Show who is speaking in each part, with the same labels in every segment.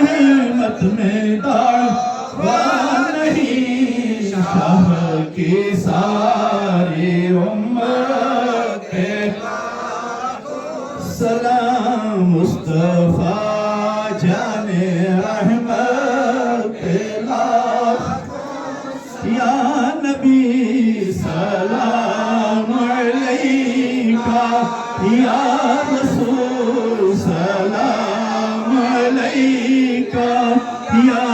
Speaker 1: رحمت میں دعویٰ نہیں، شاہ کی ساری امت پہ سلام، مصطفیٰ جان رحمت پہ لاکھ یا نبی سلام علیکہ، یا رسول سلام علیکہ، یا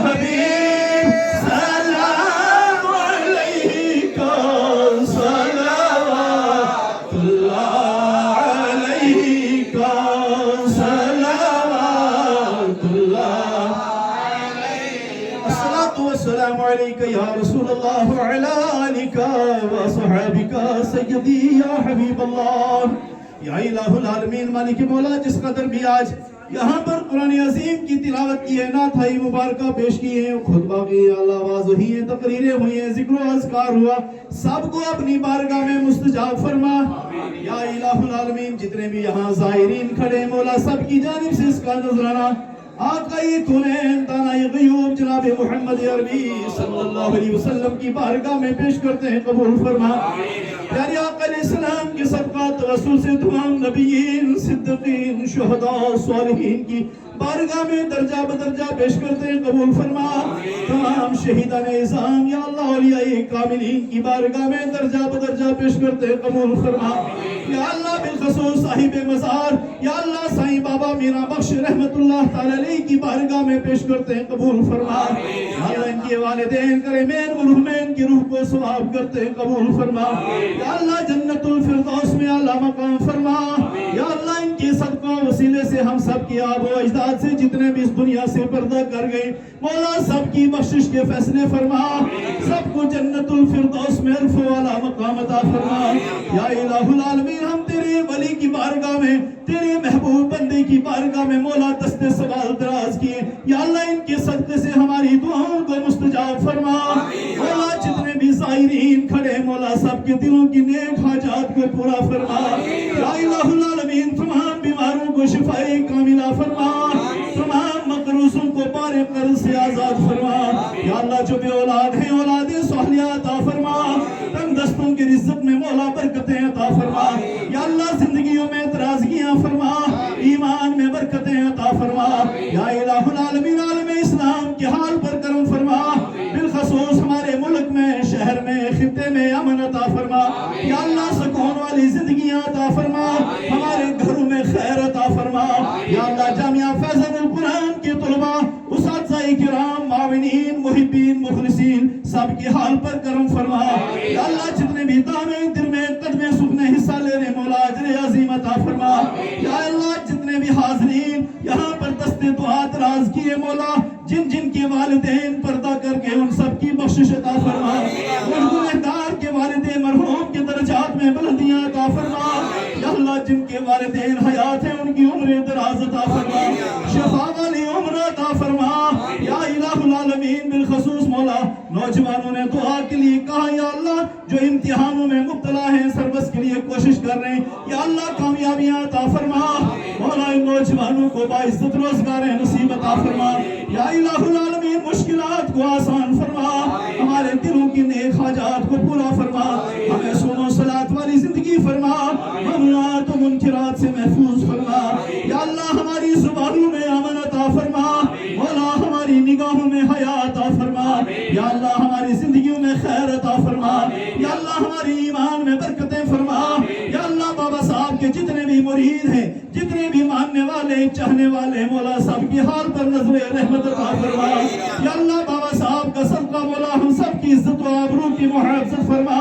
Speaker 1: حبیب سلام علیکہ، صلوات اللہ علیکہ، صلوات اللہ علیکہ، الصلاة والسلام علیکہ یا رسول اللہ، وعلی آلک وصحابک سیدی یا حبیب اللہ، یا الہ العالمین مالک مولا، جس قدر بھی آج یہاں پر قرآن عظیم کی تلاوت کی ہے، نعتیں مبارکہ پیش کی ہیں، خطبہ کی اللہ آواز ہوئی ہیں، تقریریں ہوئی ہیں، ذکر و اذکار ہوا، سب کو اپنی بارگاہ میں مستجاب فرما یا الہ العالمین۔ جتنے بھی یہاں زائرین کھڑے مولا، سب کی جانب سے اس کا نذرانہ آقائی کونین دانائی غیوب جناب محمد عربی صلی اللہ علیہ وسلم کی بارگاہ میں پیش کرتے ہیں، قبول فرما۔ پیارے آقا علیہ السلام کے صدقات رسول سے تمام نبیین، صدیقین، شہداء، صالحین کی بارگاہ میں درجہ بدرجہ پیش کرتے ہیں، قبول فرما۔ تمام شہیدان اعظام یا اللہ اولیاء کاملین کی بارگاہ میں درجہ بدرجہ پیش کرتے ہیں، قبول فرما۔ یا اللہ بالخصوص صاحب مزار یا اللہ سائیں بابا میرا بخش رحمت اللہ تعالی علیہ کی بارگاہ میں پیش کرتے ہیں، قبول فرما۔ اللہ ان کے والدین کرمین مرحومین کی روح کو ثواب کرتے ہیں، قبول فرما۔ یا اللہ جنت الفردوس میں اعلیٰ مقام فرما۔ یا اللہ ان کے صدقہ وسیلے سے ہم سب کی آب و اجداد سے جتنے بھی اس دنیا سے پردہ کر گئے مولا، سب کی بخشش کے فیصلے فرما، سب کو جنت الفردوس میں الف والا مقام عطا فرما۔ یا الہ العالمین ہم تیرے ولی کی بارگاہ میں، تیرے محبوب بندے کی بارگاہ میں مولا دست سوال دراز کیے، یا اللہ ان کے صدقے سے ہماری دعاؤں کو مستجاب فرما۔ مولا جتنے بھی زائرین کھڑے مولا، سب کے دلوں کی نیک حاجات کو پورا فرما۔ یا الہ العالمین تمام بیماروں کو شفائے کاملہ فرما، تمام مقروضوں کو پارے قرض سے آزاد فرما۔ یا اللہ جو بے اولاد ہیں اولاد صالحہ عطا فرما، تنگ دستوں کے رزق میں مولا برکتیں عطا فرما۔ یا اللہ زندگیوں میں ترازگیاں فرما، ایمان میں برکتیں عطا فرما۔ یا الہ العالمین عالم اسلام کے حال پر کرم فرما، بالخصوص ہمارے ملک میں، شہر میں، خطے میں امن عطا فرما۔ یا اللہ سکون والی زندگیاں عطا فرما، ہمارے گھروں میں خیر عطا فرما۔ یا اللہ جامعہ فیضان القرآن کے طلباء، اساتذہ کرام، معاونین، محبین، مخلصین، سب کے حال پر کرم فرما۔ یا اللہ جتنے بھی دامے دل میں قدمے سکنے حصہ لے رہے مولا اجر عظیم عطا فرما۔ یا اللہ جتنے بھی حاضرین یہاں پر دست دعا دراز کیے مولا، جن جن کے والدین پردہ کر کے ان سب کی بخشش عطا فرما، ان گنہگار کے والدین مرحوم کے درجات میں بلندیاں عطا فرما۔ یا اللہ جن کے والدین حیات ہیں ان کی عمر دراز عطا فرما، شفا والی عمر عطا فرما۔ یا الہ العالمین بالخصوص مولا نوجوانوں نے دعا کے لیے کہا، یا اللہ جو امتحانوں میں مبتلا ہیں سروس کے لیے کوشش کر رہے ہیں، یا اللہ کامیابیاں عطا فرما۔ مولا ان نوجوانوں کو باعزت روزگار نصیب عطا فرما۔ یا الہ العالمین مشکلات کو آسان فرما، ہمارے دلوں کی نیک حاجات کو پورا فرما، ہمیں سنو صلاۃ والی زندگی فرما، ممنوعات و منکرات سے محفوظ فرما۔ یا اللہ ہماری زبانوں میں امن عطا فرما، مولا ہماری نگاہوں میں حیا عطا فرما۔ یا اللہ ہماری زندگیوں میں خیر عطا فرما، یا اللہ ہماری ایمان میں برکتیں فرما۔ یا اللہ بابا صاحب کے جتنے بھی مرید ہیں، جتنے بھی ماننے والے چاہنے والے مولا سب کی حال پر نظر رحمت عطا فرما۔ یا اللہ بابا صاحب کا صدقہ مولا ہم سب کی عزت و آبرو کی محافظت فرما،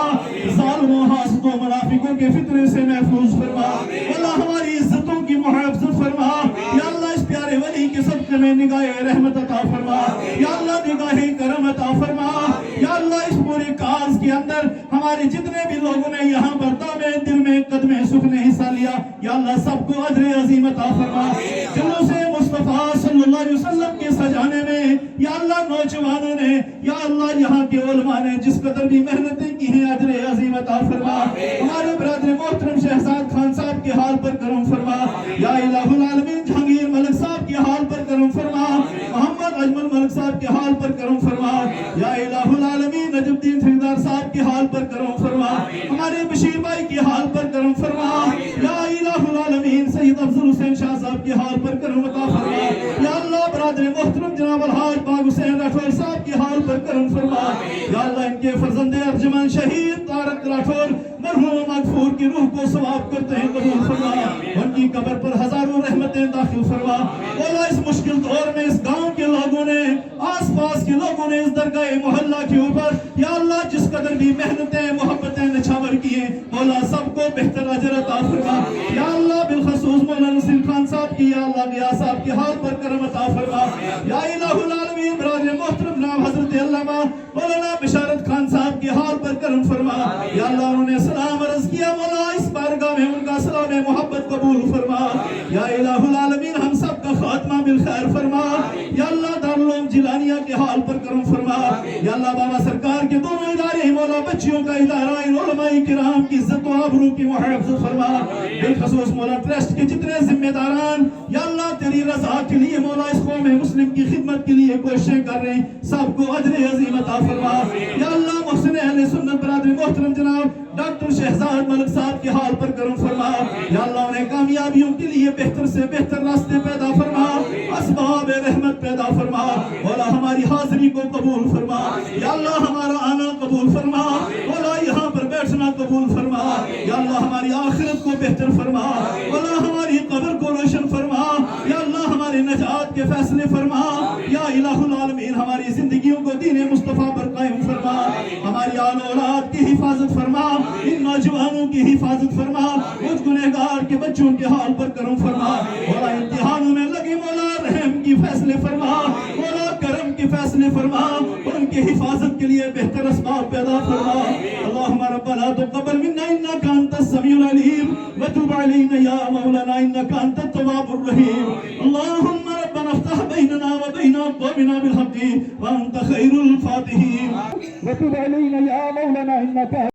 Speaker 1: ظالموں حاسدوں منافقوں کے فتنے سے محفوظ فرما، مولا ہماری عزتوں کی محافظت فرما۔ یا اللہ اس پیارے ولی کے صدقے میں نگاہ رحمت عطا فرما، یا اللہ نگاہ کرم عطا فرما۔ یا اللہ اس پورے کاز کے اندر ہمارے جتنے بھی لوگوں نے یہاں پر دامے دل میں قدمے سکھ نے حصہ لیا، یا اللہ سب کو اجر عظیم عطا فرما۔ جلوس مصطفیٰ صلی اللہ علیہ وسلم کے سجانے میں یا اللہ نوجوانوں نے، یا اللہ یہاں کے علماء نے جس قدر بھی محنتیں کی ہیں اجر عظیم عطا فرما۔ ہمارے برادر محترم شہزاد خان صاحب کے حال پر کرم فرما، یا الہ العالمین جہانگیر ملک صاحب کے حال پر کرم فرما۔ کے حال پر کرم عطا فرما یا اللہ برادر محترم جناب الحاج باغ حسین راٹھور صاحب کے حال پر کرم فرما یا اللہ ان کے فرزند ارجمند شہید طارق راٹھور مرحوم مغفور کی روح کو ثواب کرتے ہیں قبول فرما ان کی قبر پر ہزاروں رحمتیں داخل فرما مولا اس مشکل دور میں اس گاؤں کے لوگوں نے آس پاس کے لوگوں نے اس درگاہ محلہ کے اوپر یا اللہ جس قدر بھی محنتیں محبتیں نچھاور کیے مولا سب کو بہتر اجر عطا فرما یا اللہ بالخصوص مولانا نصیر خان صاحب کی یا اللہ غیاث صاحب کے حال پر کرم عطا فرما یا الہ العالمین برادر محترم جناب حضرت علامہ مولانا بشارت خان صاحب کے حال پر کرم فرما یا اللہ انہوں نے سلام عرض کیا مولا اس بارگاہ میں ان کا سلام محبت قبول فرما یا الہ العالمین ہم سب کا خاتمہ بالخیر فرما یا اللہ دارالعلوم جیلانیہ کے حال پر کرم فرما یا اللہ بابا سرکار کے دونوں ادارے مولا بچیوں کا ادارہ ان علماء کرام کی عزت و آبرو کی محافظت فرما بالخصوص مولا ٹرسٹ کے جتنے ذمہ داران یا اللہ تیری رضا کے لیے مولا اس قوم مسلم کی خدمت کے لیے کوششیں کر رہے ہیں سب کو اجر عظیم عطا فرما یا اللہ محسن اہل سنت برادر محترم جناب ڈاکٹر شہزاد ملک صاحب کے حال پر کرم فرما یا اللہ انہیں کامیابیوں کے لیے بہتر سے بہتر راستے پیدا فرما اسباب رحمت پیدا فرما مولا ہماری حاضری کو قبول فرما یا اللہ ہمارا آنا قبول فرما مولا یہاں پر بیٹھنا قبول فرما یا اللہ ہماری آخرت کو بہتر فرما مولا ہماری قبر کو روشن فرما یا اللہ ہمارے نجات کے فیصلے فرما یا الہ العالمین ہماری زندگیوں کو دین مصطفیٰ پر قائم فرما ہماری آل اولاد کی حفاظت فرما ان نوجوانوں کی حفاظت فرما مجھ گنہگار کے بچوں کے حال پر کرم فرما مولا امتحانوں میں لگے مولا رحم کی فیصلے فرما مولا کرم کی فیصلے فرما ان کی حفاظت کے لیے بہتر اسباب پیدا فرما اللہم ربنا تقبل منا انک انت السمیع العلیم وتب علینا یا مولانا انک انت التواب الرحیم اللہم ربنا افتح بیننا وبین اقوامنا بالحق وانت خیر الفاتحین وتب علینا یا مولانا انک